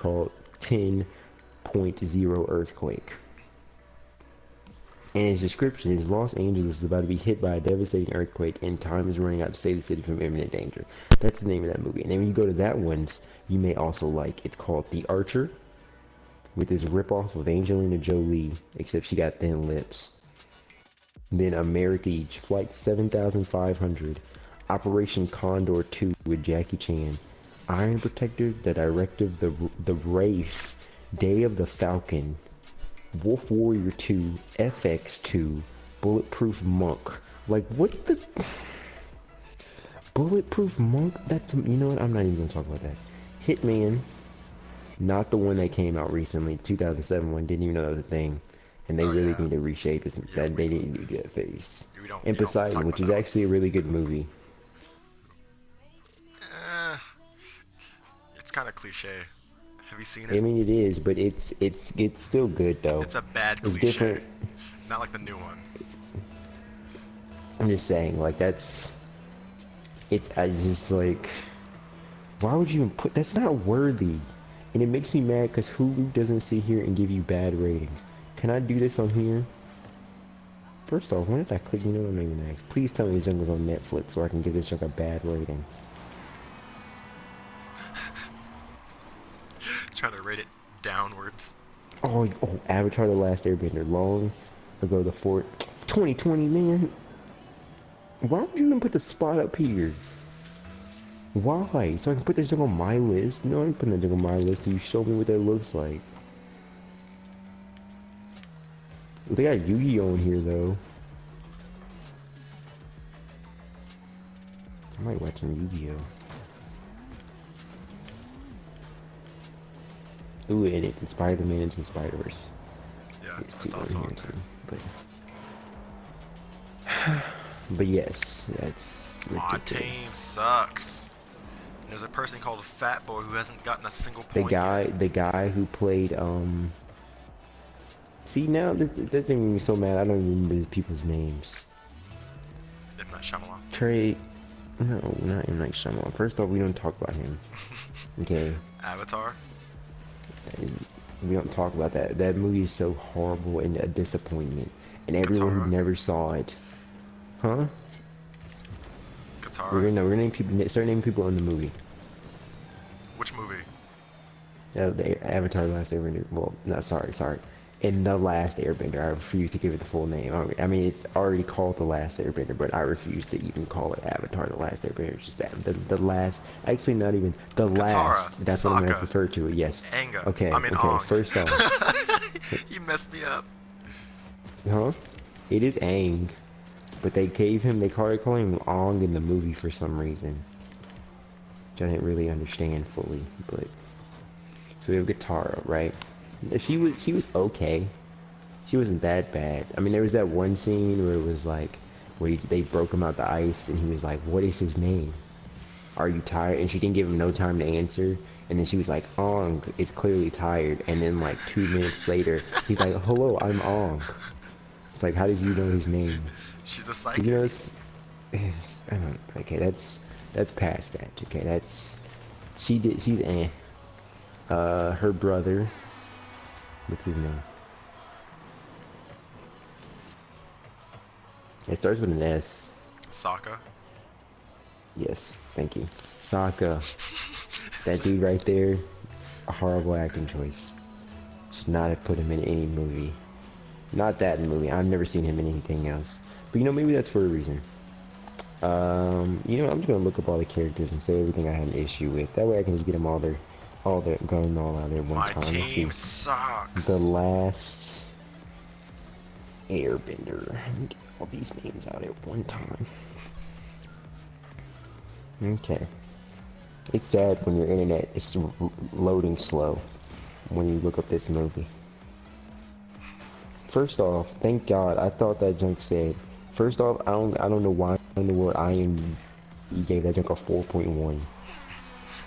called 10.0 earthquake. And his description is Los Angeles is about to be hit by a devastating earthquake and time is running out to save the city from imminent danger. That's the name of that movie. And then when you go to that one, you may also like, it's called The Archer, with this ripoff of Angelina Jolie, except she got thin lips. Then Ameritage, Flight 7500, Operation Condor 2 with Jackie Chan, Iron Protector, The Directive, The Wraith, Day of the Falcon, Wolf Warrior 2, FX2, Bulletproof Monk. Like, what the... Bulletproof Monk? That's... You know what? I'm not even gonna talk about that. Hitman. Not the one that came out recently. 2007 one. Didn't even know that was a thing. And they really need to reshape this. That they need to get face. And Poseidon, which is actually a really good movie. It's kind of cliche. Have you seen it? I mean, it is, but it's still good though. It's a bad cliche. It's different. Not like the new one. I'm just saying, like that's it. I just like, why would you even put? That's not worthy, and it makes me mad because Hulu doesn't sit here and give you bad ratings. Can I do this on here? First off, when did I click? You know what I'm even ask. Please tell me the jungle's on Netflix so I can give this junk a bad rating. Trying to rate it downwards. Oh, Avatar: The Last Airbender. Long ago, the fort. 2020, man. Why would you even put the spot up here? Why? So I can put this junk on my list? No, I'm putting that junk on my list till you show me what that looks like. They got Yu-Gi-Oh in here though. I might watch some Yu-Gi-Oh. Ooh, and it Spider-Man into the Spider-Verse. Yeah, it's that's too also on on here there. Too, but yes, that's ridiculous. Team sucks. There's a person called Fat Boy who hasn't gotten a single point. The guy who played See now that makes me so mad. I don't even remember these people's names. M. Night Shyamalan. No, not M. Night Shyamalan. First off, we don't talk about him. Okay. Avatar. We don't talk about that. That movie is so horrible and a disappointment. And everyone who never saw it, huh? Katara. We're gonna name people. Start naming people in the movie. Which movie? The Avatar: The Last Airbender. Well, no, sorry. In The Last Airbender, I refuse to give it the full name. I mean, it's already called The Last Airbender, but I refuse to even call it Avatar: The Last Airbender. It's just that the last. Actually, not even the Katara, last. That's Sokka, what I'm gonna refer to it. Yes. Aang. Okay. Aang. First off. You messed me up. Huh? It is Aang, but they started calling him Aang in the movie for some reason, which I didn't really understand fully. But so we have Katara, right? She was okay. She wasn't that bad. I mean, there was that one scene where it was like, where they broke him out the ice, and he was like, "What is his name? Are you tired?" And she didn't give him no time to answer. And then she was like, "Aang is clearly tired." And then like 2 minutes later, he's like, "Hello, I'm Aang." It's like, how did you know his name? She's a psychic. You know, I don't. Okay, that's past that. Okay, she's her brother. What's his name? It starts with an S. Sokka. Yes, thank you. Sokka. That dude right there, a horrible acting choice. Should not have put him in any movie. Not that movie. I've never seen him in anything else. But you know, maybe that's for a reason. You know, I'm just gonna look up all the characters and say everything I had an issue with. That way I can just get them all going all out there one time. My team sucks. The Last Airbender. Let me get all these names out at one time. Okay. It's sad when your internet is loading slow when you look up this movie. First off, thank God, I thought that junk said. First off, I don't know why in the world IMDb gave that junk a 4.1.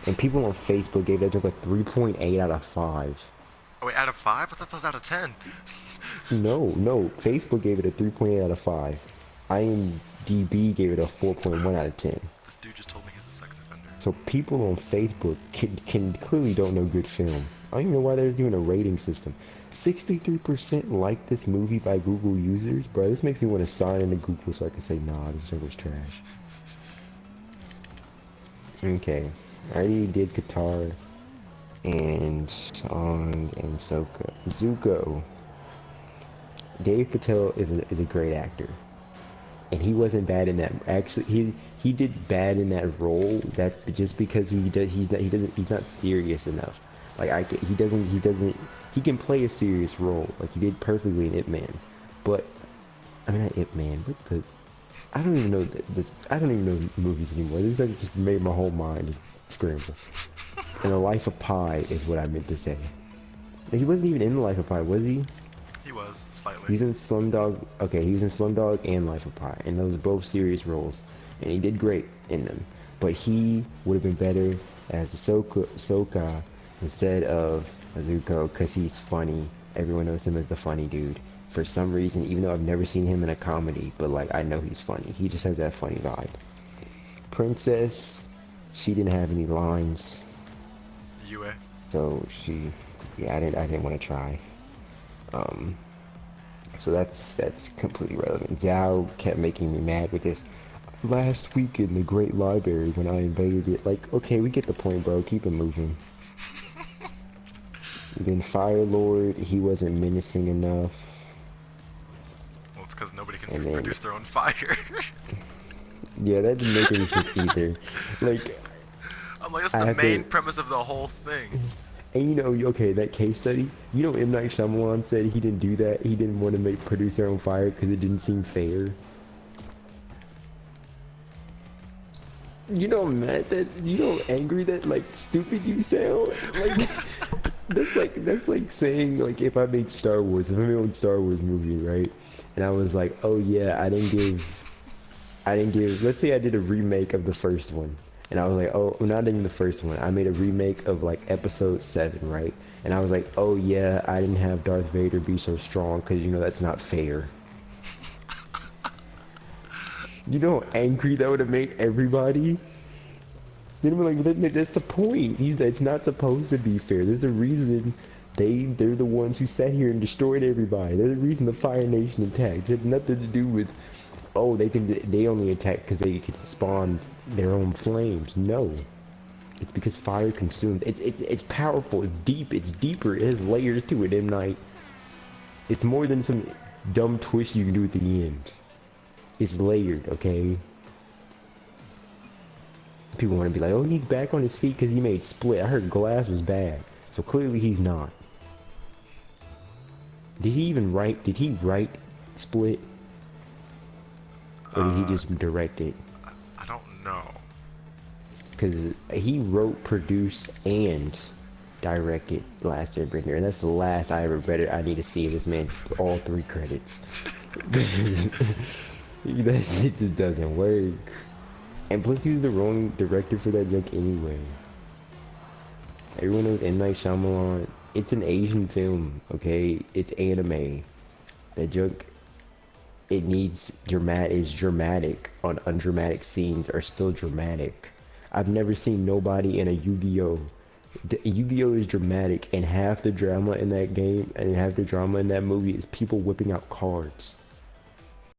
And people on Facebook gave that junk a 3.8 out of 5. Oh wait, out of 5? I thought that was out of 10. No, Facebook gave it a 3.8 out of 5. IMDb gave it a 4.1 out of 10. This dude just told me he's a sex offender. So people on Facebook can clearly don't know good film. I don't even know why they're doing a rating system. 63% like this movie by Google users, bro. This makes me want to sign into Google so I can say, nah, this joke was trash. Okay, I already did guitar and song and Zuko. Dave Patel is a great actor, and he wasn't bad in that. Actually, he did bad in that role. That's just because he's not serious enough. Like he can play a serious role. Like he did perfectly in Ip Man, but I mean not Ip Man, but I don't even know I don't even know movies anymore. This like just made my whole mind just scramble. And The Life of Pi is what I meant to say. Like, he wasn't even in The Life of Pi, was he? He was, slightly. He was in Slumdog. Okay, he was in Slumdog and Life of Pi, and those are both serious roles, and he did great in them. But he would have been better as Sokka instead of Zuko, because he's funny. Everyone knows him as the funny dude. For some reason, even though I've never seen him in a comedy, but like I know he's funny. He just has that funny vibe. Princess, she didn't have any lines. Yue. So yeah, I didn't want to try. So that's completely relevant. Yao kept making me mad with this. Last week in the Great Library when I invaded it, like, okay, we get the point, bro. Keep it moving. Then Fire Lord, he wasn't menacing enough. Well, it's because nobody can produce their own fire. Yeah, that didn't make any sense either. Like, I'm like, that's the main premise of the whole thing. And you know, okay, that case study, you know M. Night Shyamalan said he didn't do that. He didn't want to produce their own fire because it didn't seem fair. You know, mad that, you know, angry that, like, stupid you sound? Like, that's like saying, like, if I made Star Wars, if I made a Star Wars movie, right? And I was like, oh yeah, I didn't give, let's say I did a remake of the first one. And I was like, oh, not even the first one. I made a remake of like episode 7, right? And I was like, oh yeah, I didn't have Darth Vader be so strong because, you know, that's not fair. You know how angry that would have made everybody? Then we're like, that's the point. It's not supposed to be fair. There's a reason they're the ones who sat here and destroyed everybody. There's a reason the Fire Nation attacked. It had nothing to do with, oh, they only attack because they can spawn their own flames. No, it's because fire consumes. It's powerful. It's deep. It's deeper. It has layers to it. M. Night. It's more than some dumb twist you can do at the end. It's layered. Okay. People want to be like, oh, he's back on his feet because he made Split. I heard Glass was bad, so clearly he's not. Did he write Split? Or did he just direct it? I don't know. Because he wrote, produced, and directed Last Airbender, and that's the last I ever read it. I need to see this man all 3 credits. It just doesn't work. And plus, he was the wrong director for that joke anyway. Everyone knows M. Night Shyamalan. It's an Asian film, okay? It's anime. That joke, it needs is dramatic on undramatic scenes are still dramatic. I've never seen nobody in a Yu-Gi-Oh! Yu-Gi-Oh! Is dramatic, and half the drama in that game and half the drama in that movie is people whipping out cards.